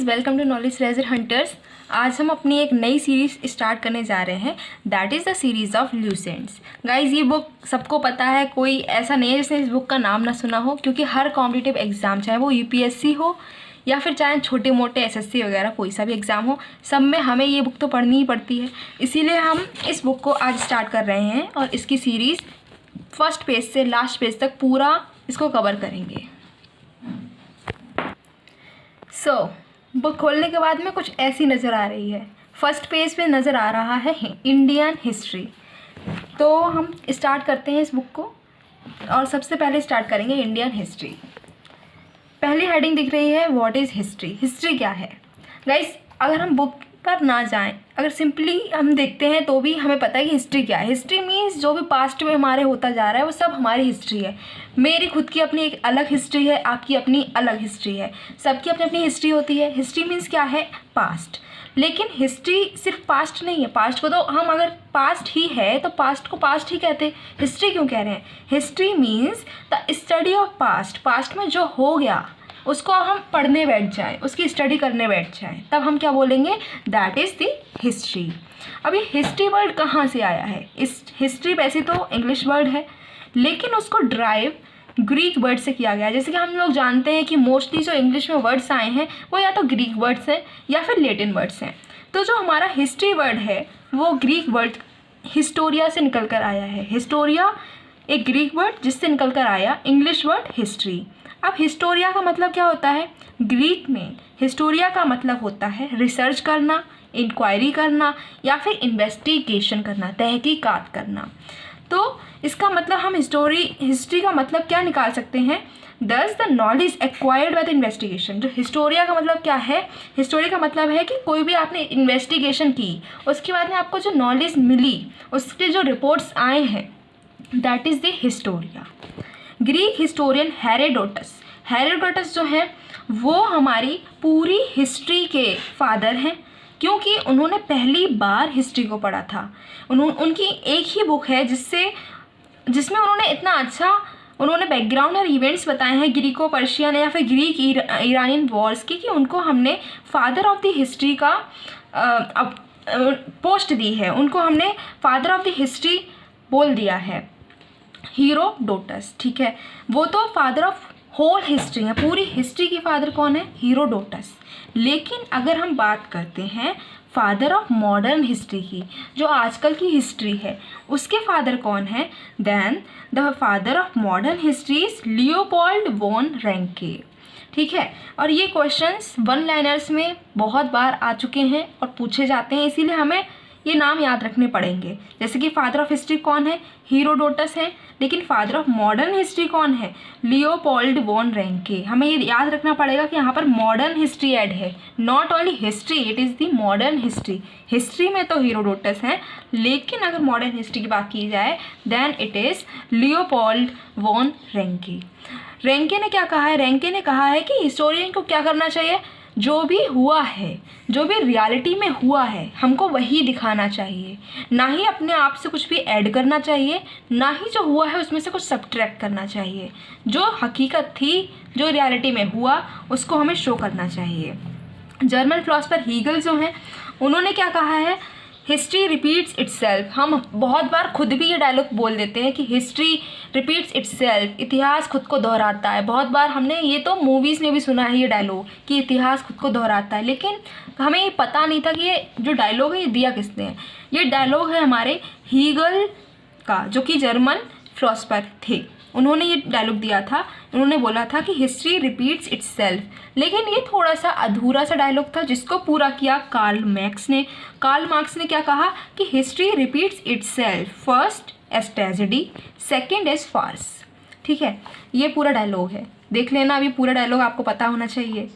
Welcome to knowledge treasure hunters. आज हम अपनी एक नई सीरीज़ स्टार्ट करने जा रहे हैं, that is the series of Lucent's. Guys ये बुक सबको पता है, कोई ऐसा नहीं है जिसने इस बुक का नाम ना सुना हो, क्योंकि हर कॉम्पिटिटिव एग्ज़ाम, चाहे वो यूपीएससी हो या फिर चाहे छोटे मोटे एसएससी वगैरह कोई सा भी एग्ज़ाम हो, सब में हमें ये बुक तो पढ़नी ही पड़ती है। इसीलिए हम इस बुक को आज स्टार्ट कर रहे हैं और इसकी सीरीज़ फर्स्ट पेज से लास्ट पेज तक पूरा इसको कवर करेंगे। बुक खोलने के बाद में कुछ ऐसी नज़र आ रही है। फर्स्ट पेज पे नज़र आ रहा है इंडियन हिस्ट्री। तो हम स्टार्ट करते हैं इस बुक को और सबसे पहले स्टार्ट करेंगे इंडियन हिस्ट्री। पहली हेडिंग दिख रही है, व्हाट इज़ हिस्ट्री। हिस्ट्री क्या है गाइस? अगर हम बुक पर ना जाएं, अगर सिंपली हम देखते हैं तो भी हमें पता है कि हिस्ट्री क्या है। हिस्ट्री मीन्स जो भी पास्ट में हमारे होता जा रहा है वो सब हमारी हिस्ट्री है। मेरी खुद की अपनी एक अलग हिस्ट्री है, आपकी अपनी अलग हिस्ट्री है, सबकी अपनी अपनी हिस्ट्री होती है। हिस्ट्री मीन्स क्या है? पास्ट। लेकिन हिस्ट्री सिर्फ पास्ट नहीं है। पास्ट को तो हम, अगर पास्ट ही है तो पास्ट को पास्ट ही कहते, हिस्ट्री क्यों कह रहे हैं? History means the study of past. Past में जो हो गया उसको हम पढ़ने बैठ जाएं, उसकी स्टडी करने बैठ जाएं, तब हम क्या बोलेंगे? That is the history. अब ये हिस्ट्री वर्ड कहाँ से आया है? इस हिस्ट्री वैसे तो इंग्लिश वर्ड है, लेकिन उसको ड्राइव ग्रीक वर्ड से किया गया है। जैसे कि हम लोग जानते हैं कि मोस्टली जो इंग्लिश में वर्ड्स आए हैं वो या तो ग्रीक वर्ड्स हैं या फिर लैटिन वर्ड्स हैं। तो जो हमारा हिस्ट्री वर्ड है वो ग्रीक वर्ड हिस्टोरिया से निकल कर आया है। हिस्टोरिया एक ग्रीक वर्ड जिससे निकल कर आया इंग्लिश वर्ड हिस्ट्री। अब हिस्टोरिया का मतलब क्या होता है? ग्रीक में हिस्टोरिया का मतलब होता है रिसर्च करना, इंक्वायरी करना या फिर इन्वेस्टिगेशन करना, तहकीकात करना। तो इसका मतलब हम हिस्ट्री का मतलब क्या निकाल सकते हैं? दस the knowledge acquired by the investigation. जो हिस्टोरिया का मतलब क्या है? हिस्टोरिया का मतलब है कि कोई भी आपने इन्वेस्टिगेशन की, उसके बाद में आपको जो नॉलेज मिली, उसके जो रिपोर्ट्स आए हैं, that is the Historia. Greek historian Herodotus जो है वो हमारी पूरी हिस्ट्री के फादर हैं, क्योंकि उन्होंने पहली बार हिस्ट्री को पढ़ा था। उनकी एक ही बुक है जिसमें उन्होंने इतना अच्छा बैकग्राउंड और इवेंट्स बताए हैं ग्रीको पर्शियन या फिर ग्रीक ईरानियन वॉर्स की, कि उनको हमने फादर ऑफ द हिस्ट्री का पोस्ट दी है। उनको हमने फादर ऑफ द हिस्ट्री बोल दिया है, हीरोडोटस। ठीक है, वो तो फादर ऑफ होल हिस्ट्री है, पूरी हिस्ट्री की फादर कौन है? हीरोडोटस। लेकिन अगर हम बात करते हैं फादर ऑफ मॉडर्न हिस्ट्री की, जो आजकल की हिस्ट्री है, उसके फादर कौन है? Then the father of modern history is Leopold von Ranke. ठीक है, और ये क्वेश्चंस वन लाइनर्स में बहुत बार आ चुके हैं और पूछे जाते हैं, इसीलिए हमें ये नाम याद रखने पड़ेंगे। जैसे कि फादर ऑफ हिस्ट्री कौन है? हीरोडोटस है, लेकिन फादर ऑफ मॉडर्न हिस्ट्री कौन है? Leopold von Ranke. हमें ये याद रखना पड़ेगा कि यहाँ पर मॉडर्न हिस्ट्री ऐड है, not only history, it is the modern history. History में तो हीरोडोटस है, लेकिन अगर मॉडर्न हिस्ट्री की बात की जाए then it is Leopold von Ranke. Ranke ने क्या कहा है? रैंके ने कहा है कि हिस्टोरियन को क्या करना चाहिए? जो भी हुआ है, जो भी रियलिटी में हुआ है, हमको वही दिखाना चाहिए, ना ही अपने आप से कुछ भी ऐड करना चाहिए, ना ही जो हुआ है उसमें से कुछ सब्ट्रैक्ट करना चाहिए। जो हकीकत थी, जो रियलिटी में हुआ, उसको हमें शो करना चाहिए। जर्मन फिलोसफर हीगल जो हैं, उन्होंने क्या कहा है? History repeats itself. हम बहुत बार खुद भी ये डायलॉग बोल देते हैं कि हिस्ट्री रिपीट्स इट्सेल्फ, इतिहास खुद को दोहराता है। बहुत बार हमने ये तो मूवीज़ में भी सुना है ये डायलॉग कि इतिहास खुद को दोहराता है, लेकिन हमें ये पता नहीं था कि ये जो डायलॉग है ये दिया किसने है। ये डायलॉग है हमारे हीगल का, जो कि जर्मन फिलोसफर थे। उन्होंने ये डायलॉग दिया था। उन्होंने बोला था कि हिस्ट्री रिपीट्स इट्सेल्फ, लेकिन ये थोड़ा सा अधूरा सा डायलॉग था जिसको पूरा किया कार्ल मार्क्स ने। कार्ल मार्क्स ने क्या कहा कि history repeats itself, first as tragedy, second as farce. ठीक है, ये पूरा डायलॉग है, देख लेना, अभी पूरा डायलॉग आपको पता होना चाहिए।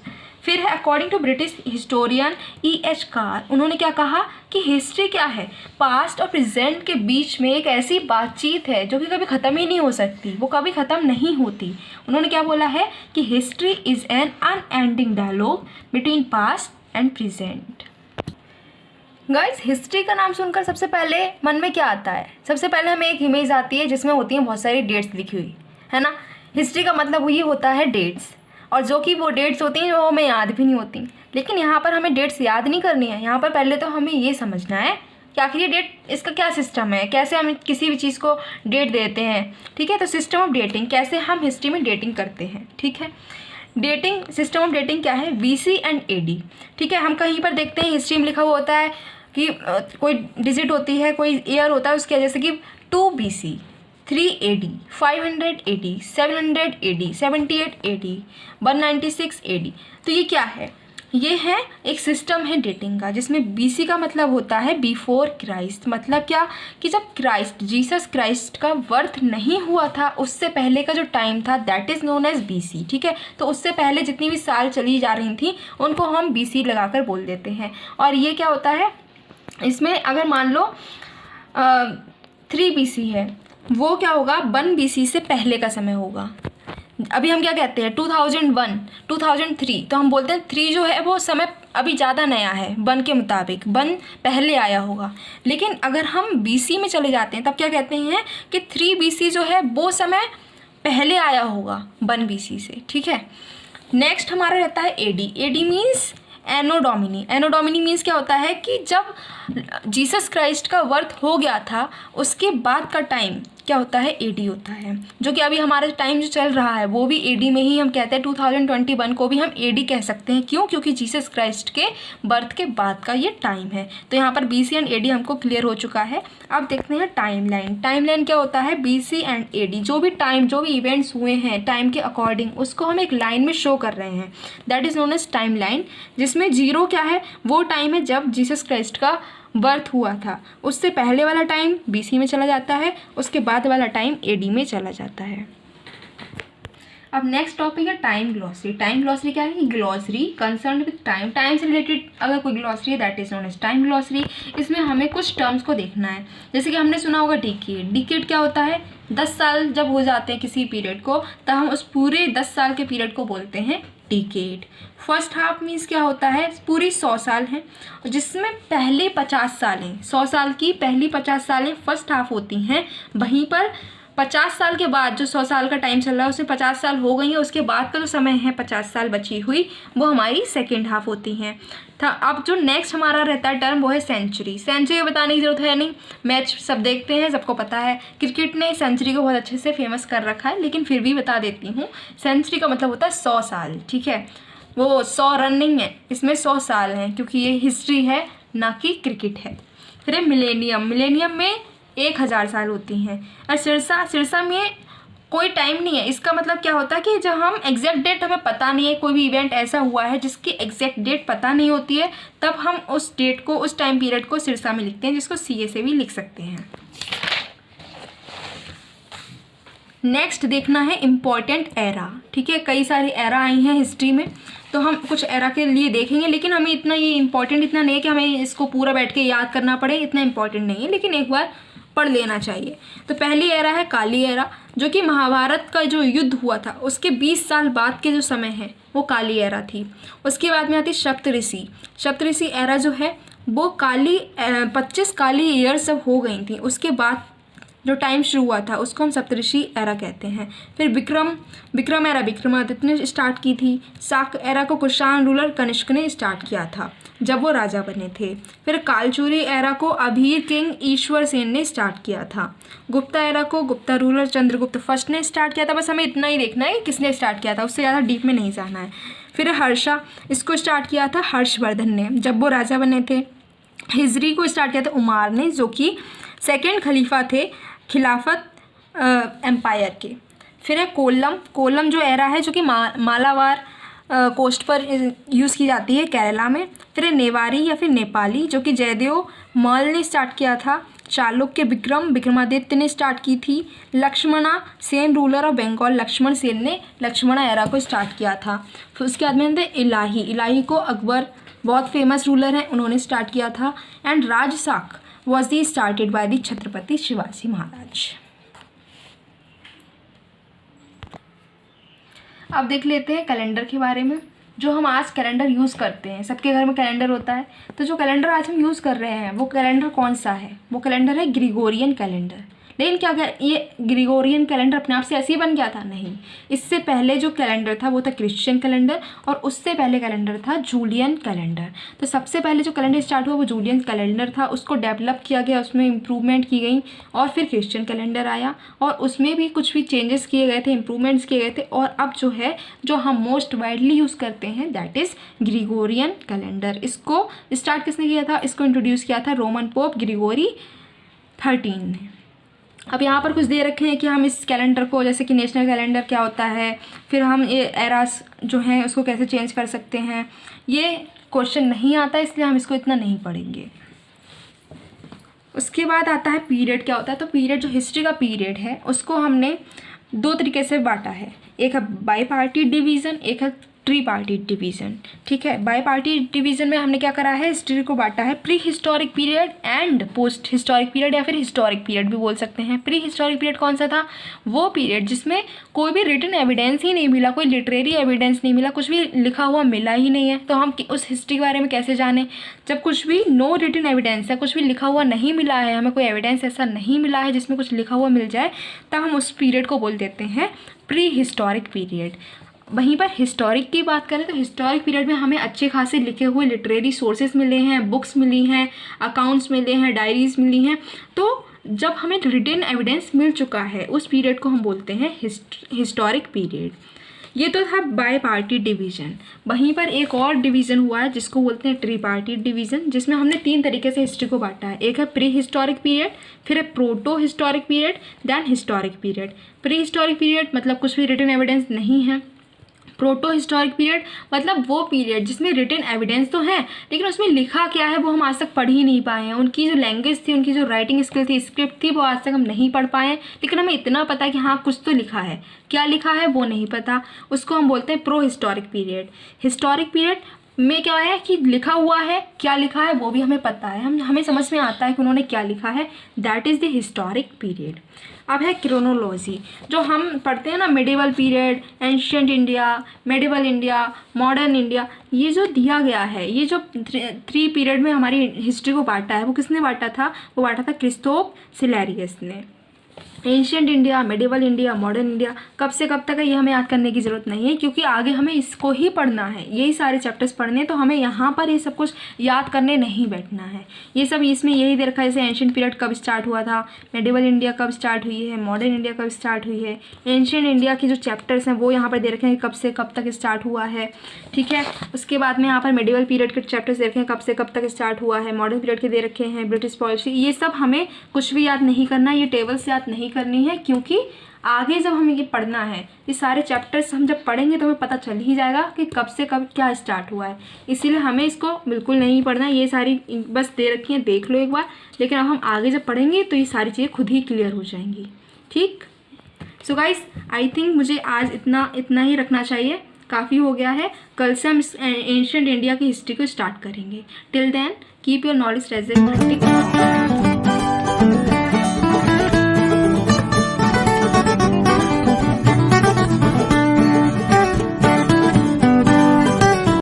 फिर है according to British historian E.H. Carr, उन्होंने क्या कहा कि हिस्ट्री क्या है? पास्ट और प्रेजेंट के बीच में एक ऐसी बातचीत है जो कि कभी ख़त्म ही नहीं हो सकती, वो कभी ख़त्म नहीं होती। उन्होंने क्या बोला है कि history is an unending dialogue between past and present. Guys, history का नाम सुनकर सबसे पहले मन में क्या आता है? सबसे पहले हमें एक इमेज आती है जिसमें होती हैं बहुत सारी डेट्स लिखी हुई, है ना। हिस्ट्री का मतलब ये होता है डेट्स, और जो कि वो डेट्स होती हैं वो हमें याद भी नहीं होती। लेकिन यहाँ पर हमें डेट्स याद नहीं करनी है, यहाँ पर पहले तो हमें ये समझना है कि आखिर ये डेट, इसका क्या सिस्टम है, कैसे हम किसी भी चीज़ को डेट देते हैं। ठीक है, तो सिस्टम ऑफ डेटिंग, कैसे हम हिस्ट्री में डेटिंग करते हैं। ठीक है, डेटिंग, सिस्टम ऑफ डेटिंग क्या है, BC एंड AD। ठीक है, हम कहीं पर देखते हैं हिस्ट्री में लिखा हुआ होता है कि कोई डिजिट होती है, कोई ईयर होता है उसके, जैसे कि 2 BC, 3 AD, 500 AD, 700 AD, 78 AD, 196 AD। तो ये क्या है, ये है एक सिस्टम है डेटिंग का, जिसमें BC का मतलब होता है बिफोर क्राइस्ट। मतलब क्या कि जब क्राइस्ट, जीसस क्राइस्ट का बर्थ नहीं हुआ था उससे पहले का जो टाइम था, that is known as BC। ठीक है, तो उससे पहले जितनी भी साल चली जा रही थी उनको हम BC लगाकर बोल देते हैं। और ये क्या होता है, इसमें अगर मान लो 3 BC है, वो क्या होगा, 1 BC से पहले का समय होगा। अभी हम क्या कहते हैं 2001, 2003, तो हम बोलते हैं 3 जो है वो समय अभी ज़्यादा नया है 1 के मुताबिक, 1 पहले आया होगा। लेकिन अगर हम BC में चले जाते हैं तब क्या कहते हैं कि 3 BC जो है वो समय पहले आया होगा 1 BC से। ठीक है, नेक्स्ट हमारा रहता है AD। AD मीन्स एनो डोमिनी। एनो डोमिनी मीन्स क्या होता है कि जब जीसस क्राइस्ट का बर्थ हो गया था उसके बाद का टाइम क्या होता है, AD होता है। जो कि अभी हमारा टाइम जो चल रहा है वो भी AD में ही हम कहते हैं, 2021 को भी हम AD कह सकते हैं। क्यों, क्योंकि जीसस क्राइस्ट के बर्थ के बाद का ये टाइम है। तो यहाँ पर BC एंड AD हमको क्लियर हो चुका है। अब देखते हैं टाइम लाइन। टाइम लाइन क्या होता है, BC एंड AD जो भी टाइम, जो भी इवेंट्स हुए हैं टाइम के अकॉर्डिंग, उसको हम एक लाइन में शो कर रहे हैं, that is known as time line. जिसमें 0 क्या है, वो टाइम है जब जीसस क्राइस्ट का बर्थ हुआ था, उससे पहले वाला टाइम BC में चला जाता है, उसके बाद वाला टाइम AD में चला जाता है। अब नेक्स्ट टॉपिक है टाइम ग्लॉसरी। टाइम ग्लॉसरी क्या है, glossary concern with time, time से रिलेटेड अगर कोई ग्लॉसरी है that is known as time glossary. इसमें हमें कुछ टर्म्स को देखना है, जैसे कि हमने सुना होगा डिकेड। डिकेड क्या होता है, 10 साल जब हो जाते हैं किसी पीरियड को तब हम उस पूरे 10 साल के पीरियड को बोलते हैं डिकेड। फर्स्ट हाफ मीन्स क्या होता है, पूरी 100 साल हैं, जिसमें पहले 50 साल हैं, 100 साल की पहली 50 सालें फर्स्ट हाफ होती हैं। वहीं पर 50 साल के बाद जो 100 साल का टाइम चल रहा है उसमें 50 साल हो गई है, उसके बाद का जो समय है 50 साल बची हुई, वो हमारी सेकेंड हाफ होती हैं। अब जो नेक्स्ट हमारा रहता है टर्म वो है सेंचुरी। सेंचुरी बताने की जरूरत है नहीं, मैच सब देखते हैं, सबको पता है। क्रिकेट ने सेंचुरी को बहुत अच्छे से फेमस कर रखा है, लेकिन फिर भी बता देती हूँ। सेंचुरी का मतलब होता है 100 साल। ठीक है, वो 100 रन नहीं है, इसमें 100 साल हैं, क्योंकि ये हिस्ट्री है ना कि क्रिकेट है। फिर मिलेनियम। मिलेनियम में 1000 साल होती हैं। और सिरसा में कोई टाइम नहीं है। इसका मतलब क्या होता है कि जब हम एग्जैक्ट डेट हमें पता नहीं है, कोई भी इवेंट ऐसा हुआ है जिसकी एग्जैक्ट डेट पता नहीं होती है, तब हम उस डेट को, उस टाइम पीरियड को सिरसा में लिखते हैं, जिसको CA से भी लिख सकते हैं। नेक्स्ट देखना है इम्पॉर्टेंट एरा। ठीक है, कई सारी एरा आई हैं हिस्ट्री में, तो हम कुछ एरा के लिए देखेंगे, लेकिन हमें इतना ये इम्पॉर्टेंट इतना नहीं है कि हमें इसको पूरा बैठ के याद करना पड़े, इतना इम्पॉर्टेंट नहीं है, लेकिन एक बार पढ़ लेना चाहिए। तो पहली एरा है काली एरा, जो कि महाभारत का जो युद्ध हुआ था उसके 20 साल बाद के जो समय है वो काली एरा थी। उसके बाद में आती सप्तऋषि। सप्तऋषि एरा जो है वो 25 काली ईयर्स जब हो गई थी उसके बाद जो टाइम शुरू हुआ था उसको हम सप्तऋषि एरा कहते हैं। फिर विक्रम एरा विक्रमादित्य ने स्टार्ट की थी। शाक एरा को कुषाण रूलर कनिष्क ने स्टार्ट किया था जब वो राजा बने थे। फिर कालचुरी एरा को अभीर किंग ईश्वर सेन ने स्टार्ट किया था। गुप्ता एरा को गुप्ता रूलर चंद्रगुप्त फर्स्ट ने स्टार्ट किया था। बस हमें इतना ही देखना है कि किसने स्टार्ट किया था, उससे ज़्यादा डीप में नहीं जाना है। फिर हर्षा, इसको स्टार्ट किया था हर्षवर्धन ने जब वो राजा बने थे। हिजरी को स्टार्ट किया था उमार ने, जो कि सेकेंड खलीफा थे खिलाफत एम्पायर के। फिर है कोल्लम जो एरा है जो कि मालाबार कोस्ट पर यूज़ की जाती है केरला में। फिर है नेवारी या फिर नेपाली, जो कि जयदेव मल ने स्टार्ट किया था। चालुक्य विक्रमादित्य ने स्टार्ट की थी। लक्ष्मणा सेन रूलर ऑफ बंगाल, लक्ष्मण सेन ने लक्ष्मणा एरा को स्टार्ट किया था। फिर उसके बाद में इलाही को अकबर, बहुत फेमस रूलर हैं, उन्होंने स्टार्ट किया था। And Rajshak was the started by the Chhatrapati Shivaji Maharaj. अब देख लेते हैं कैलेंडर के बारे में। जो हम आज कैलेंडर यूज़ करते हैं, सबके घर में कैलेंडर होता है, तो जो कैलेंडर आज हम यूज़ कर रहे हैं वो कैलेंडर कौन सा है, वो कैलेंडर है ग्रिगोरियन कैलेंडर। लेकिन क्या गया, ये ग्रिगोरियन कैलेंडर अपने आप से ऐसे ही बन गया था? नहीं, इससे पहले जो कैलेंडर था वो था क्रिश्चियन कैलेंडर, और उससे पहले कैलेंडर था जूलियन कैलेंडर। तो सबसे पहले जो कैलेंडर स्टार्ट हुआ वो जूलियन कैलेंडर था, उसको डेवलप किया गया, उसमें इम्प्रूवमेंट की गई, और फिर क्रिश्चियन कैलेंडर आया और उसमें भी कुछ भी चेंजेस किए गए थे, इम्प्रूवमेंट्स किए गए थे, और अब जो है जो हम मोस्ट वाइडली यूज़ करते हैं दैट इज़ ग्रिगोरियन कैलेंडर। इसको स्टार्ट किसने किया था? इसको इंट्रोड्यूस किया था रोमन पोप ग्रिगोरी 13 ने। अब यहाँ पर कुछ दे रखे हैं कि हम इस कैलेंडर को, जैसे कि नेशनल कैलेंडर क्या होता है, फिर हम ये एरास जो हैं उसको कैसे चेंज कर सकते हैं, ये क्वेश्चन नहीं आता, इसलिए हम इसको इतना नहीं पढ़ेंगे। उसके बाद आता है पीरियड क्या होता है। तो पीरियड, जो हिस्ट्री का पीरियड है, उसको हमने दो तरीके से बांटा है, एक है बाई पार्टी डिवीज़न, एक है ट्री पार्टी डिवीज़न। ठीक है, बाई पार्टी डिवीज़न में हमने क्या करा है, हिस्ट्री को बांटा है pre historic period and post historic period, या फिर हिस्टोरिक पीरियड भी बोल सकते हैं। प्री हिस्टोरिक पीरियड कौन सा था? वो पीरियड जिसमें कोई भी रिटन एविडेंस ही नहीं मिला, कोई लिटरेरी एविडेंस नहीं मिला, कुछ भी लिखा हुआ मिला ही नहीं है। तो हम उस हिस्ट्री के बारे में कैसे जानें? जब कुछ भी नो रिटन एविडेंस है, कुछ भी लिखा हुआ नहीं मिला है, हमें कोई एविडेंस ऐसा नहीं मिला है जिसमें कुछ लिखा हुआ मिल जाए, तब हम उस पीरियड को बोल देते हैं प्री हिस्टोरिक पीरियड। वहीं पर हिस्टोरिक की बात करें तो हिस्टोरिक पीरियड में हमें अच्छे खासे लिखे हुए लिटरेरी सोर्सेज मिले हैं, बुक्स मिली हैं, अकाउंट्स मिले हैं, डायरीज मिली हैं। तो जब हमें रिटन एविडेंस मिल चुका है उस पीरियड को हम बोलते हैं हिस्टोरिक पीरियड। ये तो था बाय पार्टी डिवीज़न। वहीं पर एक और डिवीज़न हुआ है जिसको बोलते हैं ट्री पार्टी डिवीज़न, जिसमें हमने 3 तरीके से हिस्ट्री को बांटा है। एक है प्री हिस्टोरिक पीरियड, फिर है proto historic period, then historic period. Pre historic period मतलब कुछ भी रिटन एविडेंस नहीं है। प्रोटो हिस्टोरिक पीरियड मतलब वो पीरियड जिसमें रिटन एविडेंस तो है लेकिन उसमें लिखा क्या है वो हम आज तक पढ़ ही नहीं पाए हैं। उनकी जो लैंग्वेज थी, उनकी जो राइटिंग स्किल थी, स्क्रिप्ट थी, वो आज तक हम नहीं पढ़ पाए हैं, लेकिन हमें इतना पता है कि हाँ कुछ तो लिखा है, क्या लिखा है वो नहीं पता। उसको हम बोलते हैं pro historic period. Historic period में क्या है कि लिखा हुआ है, क्या लिखा है वो भी हमें पता है, हमें समझ में आता है कि उन्होंने क्या लिखा है, that is the historic period. अब है क्रोनोलॉजी, जो हम पढ़ते हैं ना, medieval period, ancient India, medieval India, modern India, ये जो दिया गया है, ये जो 3 पीरियड में हमारी हिस्ट्री को बांटा है, वो किसने बांटा था? वो बांटा था क्रिस्तोफ सिलेरियस ने। Ancient India, medieval India, modern India कब से कब तक है ये हमें याद करने की ज़रूरत नहीं है, क्योंकि आगे हमें इसको ही पढ़ना है, यही सारे चैप्टर्स पढ़ने हैं, तो हमें यहाँ पर ये सब कुछ याद करने नहीं बैठना है। ये सब इसमें यही दे रखा है, जैसे एंशिएंट पीरियड कब स्टार्ट हुआ था, मेडिवल इंडिया कब स्टार्ट हुई है, मॉडर्न इंडिया कब स्टार्ट हुई है, एंशिएंट इंडिया की जो चैप्टर्स हैं वो यहाँ पर दे रखे हैं कब से कब तक स्टार्ट हुआ है। ठीक है, उसके बाद में यहाँ पर मेडिवल पीरियड के चैप्टर्स दे रखे हैं कब से कब तक स्टार्ट हुआ है, मॉडर्न पीरियड के दे रखे हैं, ब्रिटिश पॉलिसी। ये सब हमें कुछ भी याद नहीं करना, ये टेबल्स याद नहीं करनी है, क्योंकि आगे जब हमें ये पढ़ना है, ये सारे चैप्टर्स हम जब पढ़ेंगे तो हमें पता चल ही जाएगा कि कब से कब क्या स्टार्ट हुआ है। इसीलिए हमें इसको बिल्कुल नहीं पढ़ना, ये सारी बस दे रखी हैं, देख लो एक बार, लेकिन अब हम आगे जब पढ़ेंगे तो ये सारी चीज़ें खुद ही क्लियर हो जाएंगी। ठीक, सो गाइस आई थिंक मुझे आज इतना ही रखना चाहिए, काफ़ी हो गया है। कल से हम एंशिएंट इंडिया की हिस्ट्री को स्टार्ट करेंगे। Till then keep your knowledge resistant.